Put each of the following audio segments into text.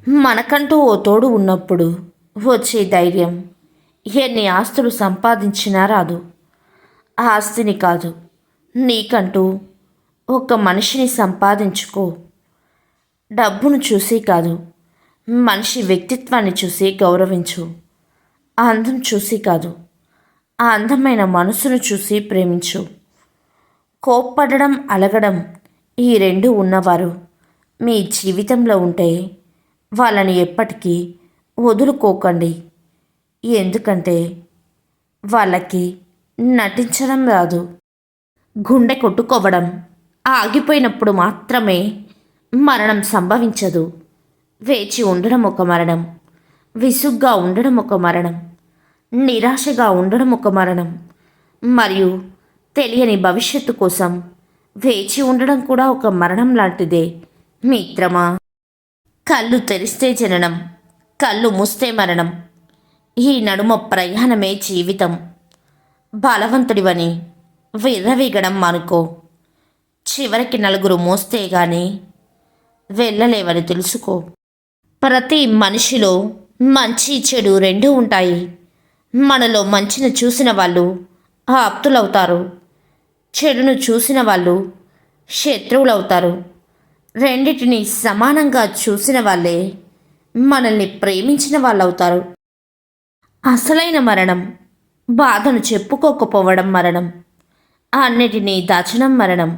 మనకంటూ ఓ తోడు ఉన్నప్పుడు వచ్చే ధైర్యం ఎన్ని ఆస్తులు సంపాదించినా రాదు. ఆస్తిని కాదు, నీకంటూ ఒక మనిషిని సంపాదించుకో. డబ్బును చూసి కాదు, మనిషి వ్యక్తిత్వాన్ని చూసి గౌరవించు. అందం చూసి కాదు, ఆ అందమైన మనసును చూసి ప్రేమించు. కోప్పడడం, అలగడం ఈ రెండు ఉన్నవారు మీ జీవితంలో ఉంటే వాళ్ళని ఎప్పటికీ వదులుకోకండి. ఎందుకంటే వాళ్ళకి నటించడం రాదు. గుండె కొట్టుకోవడం ఆగిపోయినప్పుడు మాత్రమే మరణం సంభవించదు. వేచి ఉండడం ఒక మరణం, విసుగ్గా ఉండడం ఒక మరణం, నిరాశగా ఉండడం ఒక మరణం, మరియు తెలియని భవిష్యత్తు కోసం వేచి ఉండడం కూడా ఒక మరణం లాంటిదే మిత్రమా. కళ్ళు తెరిస్తే జననం, కళ్ళు మూస్తే మరణం. ఈ నడుమ ప్రయాణమే జీవితం. బలవంతుడివని విర్రవీగడం మానుకో. చివరికి నలుగురు మోస్తే గాని వెళ్ళలేవని తెలుసుకో. ప్రతి మనిషిలో మంచి చెడు రెండూ ఉంటాయి. మనలో మంచిని చూసిన వాళ్ళు ఆప్తులవుతారు, చెడును చూసిన వాళ్ళు శత్రువులవుతారు. రెండిటిని సమానంగా చూసిన వాళ్ళే మనల్ని ప్రేమించిన వాళ్ళవుతారు. అసలైన మరణం బాధను చెప్పుకోకపోవడం మరణం, అన్నిటినీ దాచడం మరణం,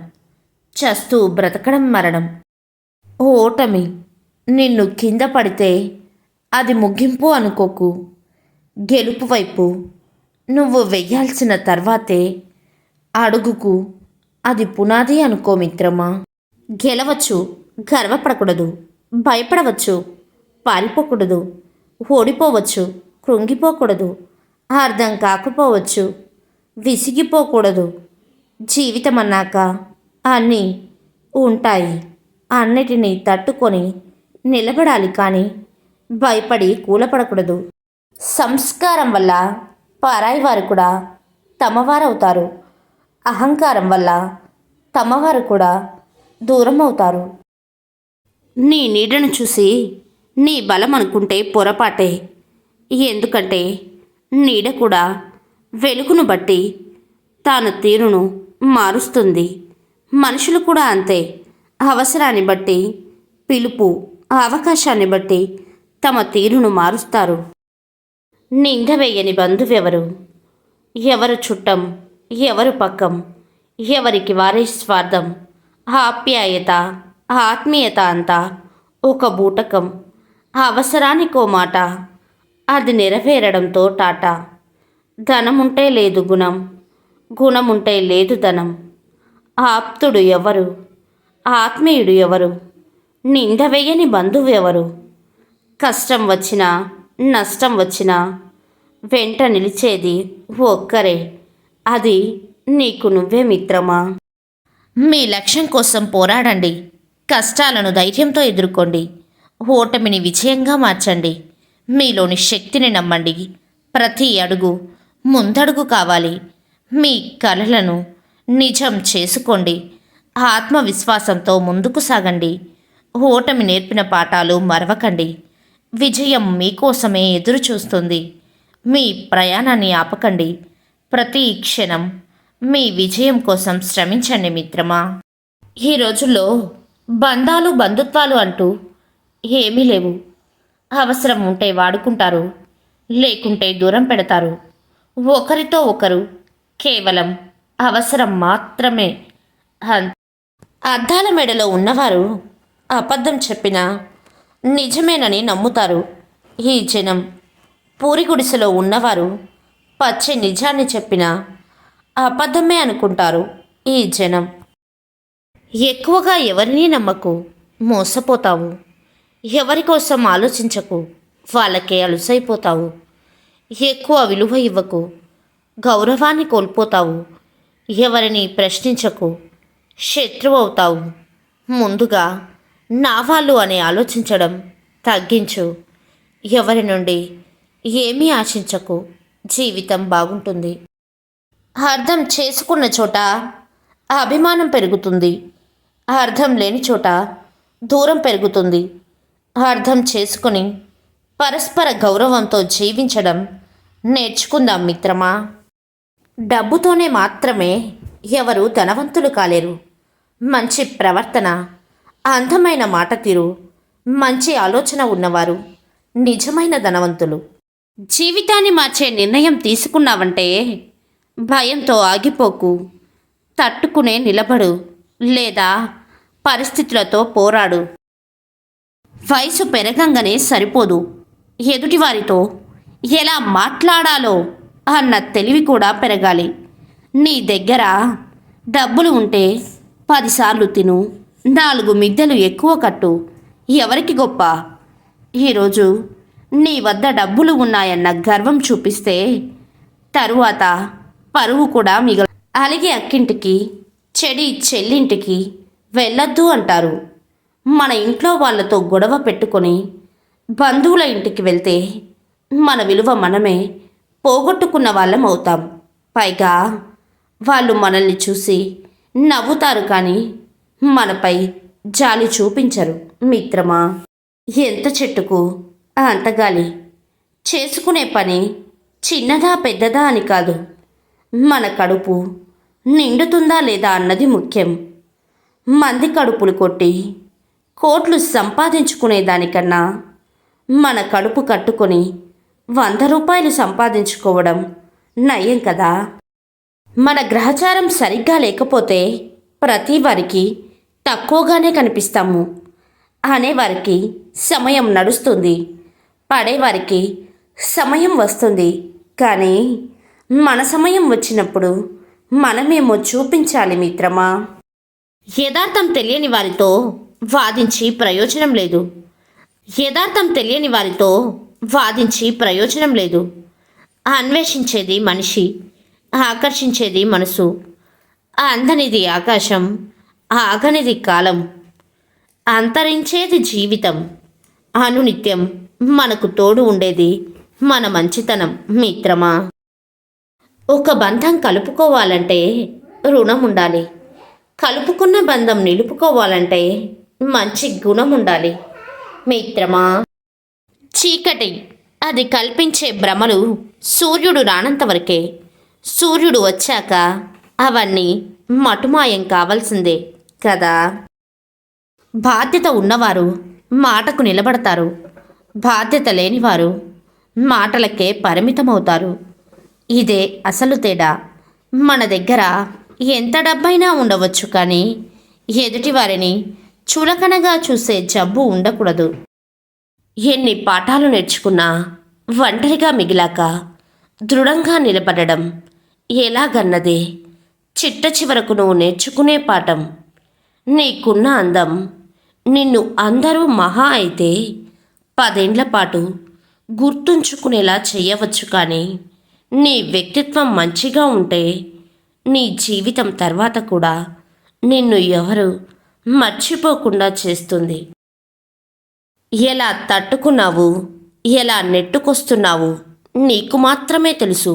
చస్తూ బ్రతకడం మరణం. ఓటమి నిన్ను కింద పడితే అది ముగింపు అనుకోకు. గెలుపు వైపు నువ్వు వెయ్యాల్సిన తర్వాతే అడుగుకు అది పునాది అనుకో మిత్రమా. గెలవచ్చు, గర్వపడకూడదు. భయపడవచ్చు, పారిపోకూడదు. ఓడిపోవచ్చు, కృంగిపోకూడదు. అర్థం కాకపోవచ్చు, విసిగిపోకూడదు. జీవితం అన్నాక అన్నీ ఉంటాయి. అన్నిటినీ తట్టుకొని నిలబడాలి, కానీ భయపడి కూలపడకూడదు. సంస్కారం వల్ల పరాయి వారు కూడా తమవారవుతారు. అహంకారం వల్ల తమవారు కూడా దూరం అవుతారు. నీ నీడను చూసి నీ బలం అనుకుంటే పొరపాటే. ఎందుకంటే నీడ కూడా వెలుగును బట్టి తాను తీరును మారుస్తుంది. మనుషులు కూడా అంతే. అవసరాన్ని బట్టి, పిలుపు, అవకాశాన్ని బట్టి తమ తీరును మారుస్తారు. నింద వేయని బంధువెవరు? ఎవరు చుట్టం, ఎవరు పక్కం, ఎవరికి వారే స్వార్థం. ఆప్యాయత, ఆత్మీయత అంతా ఒక బూటకం. అవసరానికో మాట, అది నెరవేరడంతో టాటా. ధనముంటే లేదు గుణం, గుణముంటే లేదు ధనం. ఆప్తుడు ఎవరు? ఆత్మీయుడు ఎవరు? నింద వేయని బంధువు ఎవరు? కష్టం వచ్చినా నష్టం వచ్చినా వెంట నిలిచేది ఒక్కరే. అది నీకు నువ్వే మిత్రమా. మీ లక్ష్యం కోసం పోరాడండి. కష్టాలను ధైర్యంతో ఎదుర్కోండి. ఓటమిని విజయంగా మార్చండి. మీలోని శక్తిని నమ్మండి. ప్రతి అడుగు ముందడుగు కావాలి. మీ కలలను నిజం చేసుకోండి. ఆత్మవిశ్వాసంతో ముందుకు సాగండి. ఓటమి నేర్పిన పాఠాలు మరవకండి. విజయం మీకోసమే ఎదురు చూస్తుంది. మీ ప్రయాణాన్ని ఆపకండి. ప్రతి క్షణం మీ విజయం కోసం శ్రమించండి మిత్రమా. ఈ రోజుల్లో బంధాలు, బంధుత్వాలు అంటూ ఏమీ లేవు. అవసరం ఉంటే వాడుకుంటారు, లేకుంటే దూరం పెడతారు. ఒకరితో ఒకరు కేవలం అవసరం మాత్రమే. అద్దాల మెడలో ఉన్నవారు అబద్ధం చెప్పినా నిజమేనని నమ్ముతారు. ఈ జనం పూరి గుడిసెలో ఉన్నవారు పచ్చి నిజాన్ని చెప్పినా అబద్ధమే అనుకుంటారు. ఈ జనం ఎక్కువగా ఎవరినీ నమ్మకు, మోసపోతావు. ఎవరి కోసం ఆలోచించకు, వాళ్ళకే అలుసైపోతావు. ఎక్కువ విలువ ఇవ్వకు, గౌరవాన్ని కోల్పోతావు. ఎవరిని ప్రశ్నించకు, శత్రువు అవుతావు. ముందుగా నా వాళ్ళు అని ఆలోచించడం తగ్గించు. ఎవరి నుండి ఏమీ ఆశించకు, జీవితం బాగుంటుంది. అర్థం చేసుకున్న చోట అభిమానం పెరుగుతుంది. అర్థం లేని చోట దూరం పెరుగుతుంది. అర్థం చేసుకొని పరస్పర గౌరవంతో జీవించడం నేర్చుకుందాం మిత్రమా. డబ్బుతోనే మాత్రమే ఎవరు ధనవంతులు కాలేరు. మంచి ప్రవర్తన, అందమైన మాట తీరు, మంచి ఆలోచన ఉన్నవారు నిజమైన ధనవంతులు. జీవితాన్ని మార్చే నిర్ణయం తీసుకున్నావంటే భయంతో ఆగిపోకు. తట్టుకునే నిలబడు, లేదా పరిస్థితులతో పోరాడు. వయసు పెరగంగానే సరిపోదు, ఎదుటివారితో ఎలా మాట్లాడాలో అన్న తెలివి కూడా పెరగాలి. నీ దగ్గర డబ్బులు ఉంటే 10 సార్లు తిను, 4 మిద్దెలు ఎక్కువ కట్టు. ఎవరికి గొప్ప? ఈరోజు నీ వద్ద డబ్బులు ఉన్నాయన్న గర్వం చూపిస్తే తరువాత పరువు కూడా అలిగే అక్కింటికి, చెడి చెల్లింటికి వెళ్ళొద్దు అంటారు. మన ఇంట్లో వాళ్ళతో గొడవ పెట్టుకొని బంధువుల ఇంటికి వెళ్తే మన విలువ మనమే పోగొట్టుకున్న వాళ్ళం అవుతాం. పైగా వాళ్ళు మనల్ని చూసి నవ్వుతారు, కానీ మనపై జాలి చూపించరు. మిత్రమా, ఎంత చెట్టుకు అంత గాలి. చేసుకునే పని చిన్నదా పెద్దదా అని కాదు, మన కడుపు నిండుతుందా లేదా అన్నది ముఖ్యం. మంది కడుపులు కొట్టి కోట్లు సంపాదించుకునే దానికన్నా మన కడుపు కట్టుకొని 100 రూపాయలు సంపాదించుకోవడం నయం కదా. మన గ్రహచారం సరిగ్గా లేకపోతే ప్రతి వారికి తక్కువగానే కనిపిస్తాము. అనేవారికి సమయం నడుస్తుంది, పడేవారికి సమయం వస్తుంది. కానీ మన సమయం వచ్చినప్పుడు మనమేమో చూపించాలి మిత్రమా. యథార్థం తెలియని వారితో వాదించి ప్రయోజనం లేదు. యథార్థం తెలియని వారితో వాదించి ప్రయోజనం లేదు. అన్వేషించేది మనిషి, ఆకర్షించేది మనసు. అందనిది ఆకాశం, ఆగనిది కాలం, అంతరించేది జీవితం. అనునిత్యం మనకు తోడు ఉండేది మన మంచితనం మిత్రమా. ఒక బంధం కలుపుకోవాలంటే రుణం ఉండాలి. కలుపుకున్న బంధం నిలుపుకోవాలంటే మంచి గుణం ఉండాలి మిత్రమా. చీకటి అది కల్పించే భ్రమలు సూర్యుడు రానంత వరకే. సూర్యుడు వచ్చాక అవన్నీ మటుమాయం కావాల్సిందే కదా. బాధ్యత ఉన్నవారు మాటకు నిలబడతారు, బాధ్యత లేనివారు మాటలకే పరిమితమవుతారు. ఇదే అసలు తేడా. మన దగ్గర ఎంత డబ్బైనా ఉండవచ్చు, కానీ ఎదుటివారిని చులకనగా చూసే జబ్బు ఉండకూడదు. ఎన్ని పాఠాలు నేర్చుకున్నా ఒంటరిగా మిగిలాక దృఢంగా నిలబడడం ఎలాగన్నదే చిట్ట చివరకు నువ్వు నేర్చుకునే పాఠం. నీకున్న అందం నిన్ను అందరూ మహా అయితే 10 ఏళ్ల పాటు గుర్తుంచుకునేలా చేయవచ్చు, కానీ నీ వ్యక్తిత్వం మంచిగా ఉంటే నీ జీవితం తర్వాత కూడా నిన్ను ఎవరు మర్చిపోకుండా చేస్తుంది. ఎలా తట్టుకున్నావు, ఎలా నెట్టుకొస్తున్నావు నీకు మాత్రమే తెలుసు.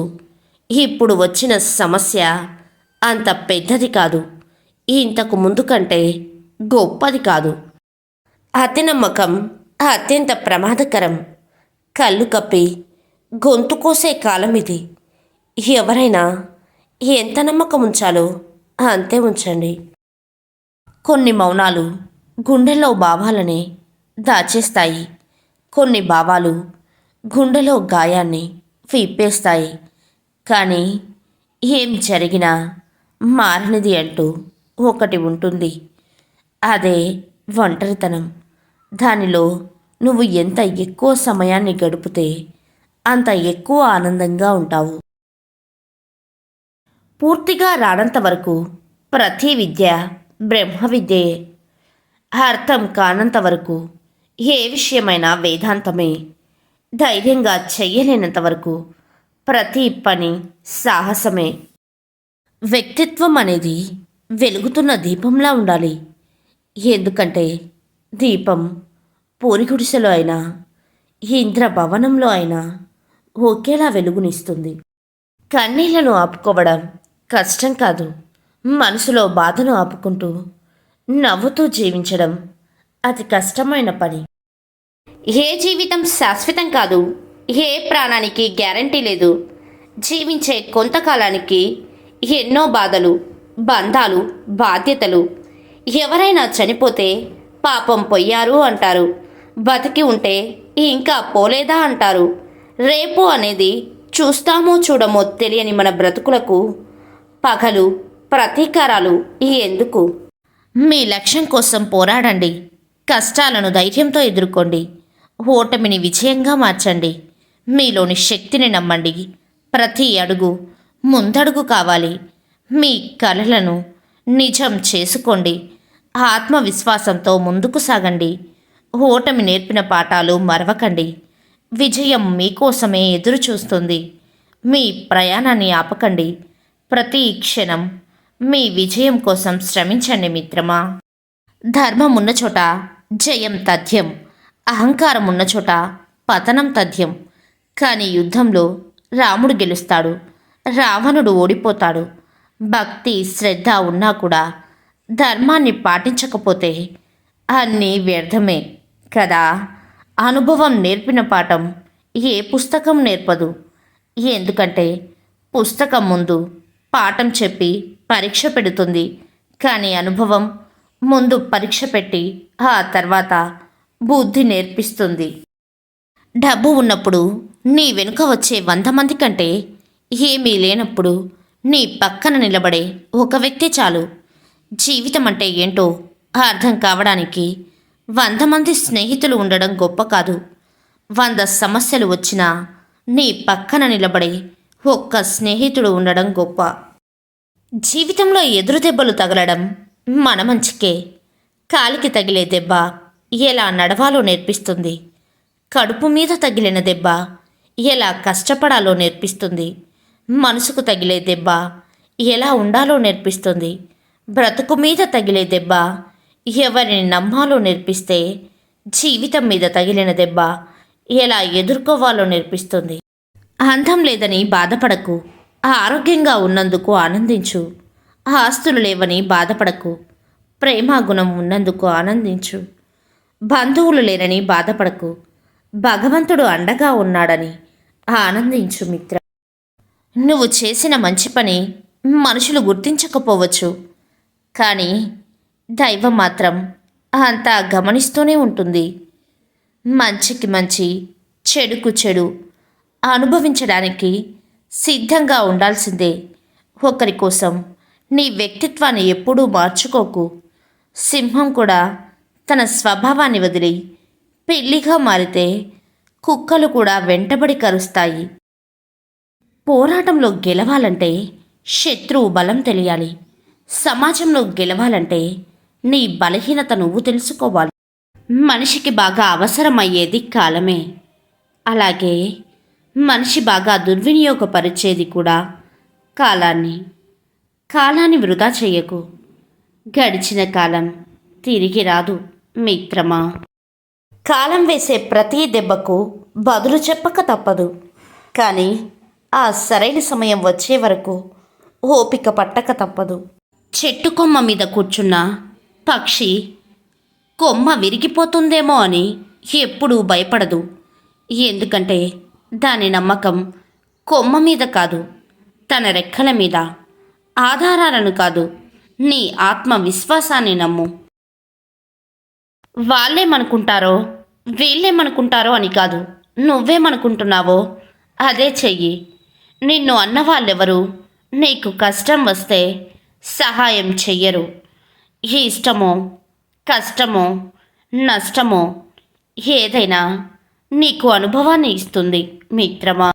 ఇప్పుడు వచ్చిన సమస్య అంత పెద్దది కాదు, ఇంతకు ముందు కంటే గొప్పది కాదు. అతి నమ్మకం అత్యంత ప్రమాదకరం. కళ్ళు కప్పి గొంతు కోసే కాలం ఇది. ఎవరైనా ఎంత నమ్మకం ఉంచాలో అంతే ఉంచండి. కొన్ని మౌనాలు గుండెలో భావాలని దాచేస్తాయి, కొన్ని భావాలు గుండెలో గాయాన్ని విప్పేస్తాయి. కానీ ఏం జరిగినా మారనిది అంటూ ఒకటి ఉంటుంది, అదే ఒంటరితనం. దానిలో నువ్వు ఎంత ఎక్కువ సమయాన్ని గడిపితే అంత ఎక్కువ ఆనందంగా ఉంటావు. పూర్తిగా రానంత వరకు ప్రతి విద్య బ్రహ్మ విద్యే. అర్థం కానంత వరకు ఏ విషయమైనా వేదాంతమే. ధైర్యంగా చెయ్యలేనంత వరకు ప్రతి పని సాహసమే. వ్యక్తిత్వం అనేది వెలుగుతున్న దీపంలా ఉండాలి. ఎందుకంటే దీపం పూరిగుడిసెలో అయినా ఇంద్రభవనంలో అయినా ఒకేలా వెలుగునిస్తుంది. కన్నీళ్లను ఆపుకోవడం కష్టం కాదు, మనసులో బాధను ఆపుకుంటూ నవ్వుతూ జీవించడం అతి కష్టమైన పని. ఏ జీవితం శాశ్వతం కాదు. ఏ ప్రాణానికి గ్యారంటీ లేదు. జీవించే కొంతకాలానికి ఎన్నో బాధలు, బంధాలు, బాధ్యతలు. ఎవరైనా చనిపోతే పాపం పొయ్యారు అంటారు. బతికి ఉంటే ఇంకా పోలేదా అంటారు. రేపు అనేది చూస్తామో చూడమో తెలియని మన బ్రతుకులకు పగలు, ప్రతీకారాలు ఎందుకు? మీ లక్ష్యం కోసం పోరాడండి. కష్టాలను ధైర్యంతో ఎదుర్కోండి. ఓటమిని విజయంగా మార్చండి. మీలోని శక్తిని నమ్మండి. ప్రతి అడుగు ముందడుగు కావాలి. మీ కలలను నిజం చేసుకోండి. ఆత్మవిశ్వాసంతో ముందుకు సాగండి. ఓటమి నేర్పిన పాఠాలు మరవకండి. విజయం మీకోసమే ఎదురు చూస్తుంది. మీ ప్రయాణాన్ని ఆపకండి. ప్రతి క్షణం మీ విజయం కోసం శ్రమించండి మిత్రమా. ధర్మం ఉన్న చోట జయం తథ్యం. అహంకారం ఉన్న చోట పతనం తథ్యం. కానీ యుద్ధంలో రాముడు గెలుస్తాడు, రావణుడు ఓడిపోతాడు. భక్తి, శ్రద్ధ ఉన్నా కూడా ధర్మాన్ని పాటించకపోతే అన్నీ వ్యర్థమే కదా. అనుభవం నేర్పిన పాఠం ఏ పుస్తకం నేర్పదు. ఎందుకంటే పుస్తకం ముందు పాఠం చెప్పి పరీక్ష పెడుతుంది. కానీ అనుభవం ముందు పరీక్ష పెట్టి ఆ తర్వాత బుద్ధి నేర్పిస్తుంది. డబ్బు ఉన్నప్పుడు నీ వెనుక వచ్చే 100 మంది కంటే ఏమీ లేనప్పుడు నీ పక్కన నిలబడే ఒక వ్యక్తి చాలు. జీవితం అంటే ఏంటో అర్థం కావడానికి 100 మంది స్నేహితులు ఉండడం గొప్ప కాదు. 100 సమస్యలు వచ్చినా నీ పక్కన నిలబడే ఒక్క స్నేహితుడు ఉండడం గొప్ప. జీవితంలో ఎదురు దెబ్బలు తగలడం మన మంచికే. కాలికి తగిలే దెబ్బ ఎలా నడవాలో నేర్పిస్తుంది. కడుపు మీద తగిలిన దెబ్బ ఎలా కష్టపడాలో నేర్పిస్తుంది. మనసుకు తగిలే దెబ్బ ఎలా ఉండాలో నేర్పిస్తుంది. బ్రతుకు మీద తగిలే దెబ్బ ఎవరిని నమ్మాలో నేర్పిస్తే, జీవితం మీద తగిలిన దెబ్బ ఎలా ఎదుర్కోవాలో నేర్పిస్తుంది. అందం లేదని బాధపడకు. ఆరోగ్యంగా ఉన్నందుకు ఆనందించు. ఆస్తులు లేవని బాధపడకు. ప్రేమ గుణం ఉన్నందుకు ఆనందించు. బంధువులు లేరని బాధపడకు. భగవంతుడు అండగా ఉన్నాడని ఆనందించు మిత్ర. నువ్వు చేసిన మంచి పని మనుషులు గుర్తించకపోవచ్చు, కానీ దైవం మాత్రం అంతా గమనిస్తూనే ఉంటుంది. మంచికి మంచి, చెడుకు చెడు అనుభవించడానికి సిద్ధంగా ఉండాల్సిందే. ఒకరి కోసం నీ వ్యక్తిత్వాన్ని ఎప్పుడూ మార్చుకోకు. సింహం కూడా తన స్వభావాన్ని వదిలి పిల్లిగా మారితే కుక్కలు కూడా వెంటబడి కరుస్తాయి. పోరాటంలో గెలవాలంటే శత్రువు బలం తెలియాలి. సమాజంలో గెలవాలంటే నీ బలహీనత నువ్వు తెలుసుకోవాలి. మనిషికి బాగా అవసరమయ్యేది కాలమే. అలాగే మనిషి బాగా దుర్వినియోగపరిచేది కూడా కాలాన్ని. కాలాన్ని వృధా చెయ్యకు. గడిచిన కాలం తిరిగి రాదు మిత్రమా. కాలం వేసే ప్రతి దెబ్బకు బదులు చెప్పక తప్పదు. కానీ ఆ సరైన సమయం వచ్చే వరకు ఓపిక పట్టక తప్పదు. చెట్టు కొమ్మ మీద కూర్చున్న పక్షి కొమ్మ విరిగిపోతుందేమో అని ఎప్పుడూ భయపడదు. ఎందుకంటే దాని నమ్మకం కొమ్మ మీద కాదు, తన రెక్కల మీద. ఆధారాలను కాదు, నీ ఆత్మవిశ్వాసాన్ని నమ్ము. వాళ్ళేమనుకుంటారో వీళ్ళేమనుకుంటారో అని కాదు, నువ్వేమనుకుంటున్నావో అదే చెయ్యి. నిన్ను అన్నవాళ్ళెవరు నీకు కష్టం వస్తే సహాయం చెయ్యరు. ఇష్టమో కష్టమో నష్టమో ఏదైనా నీకు అనుభవాన్ని ఇస్తుంది మిత్రమా.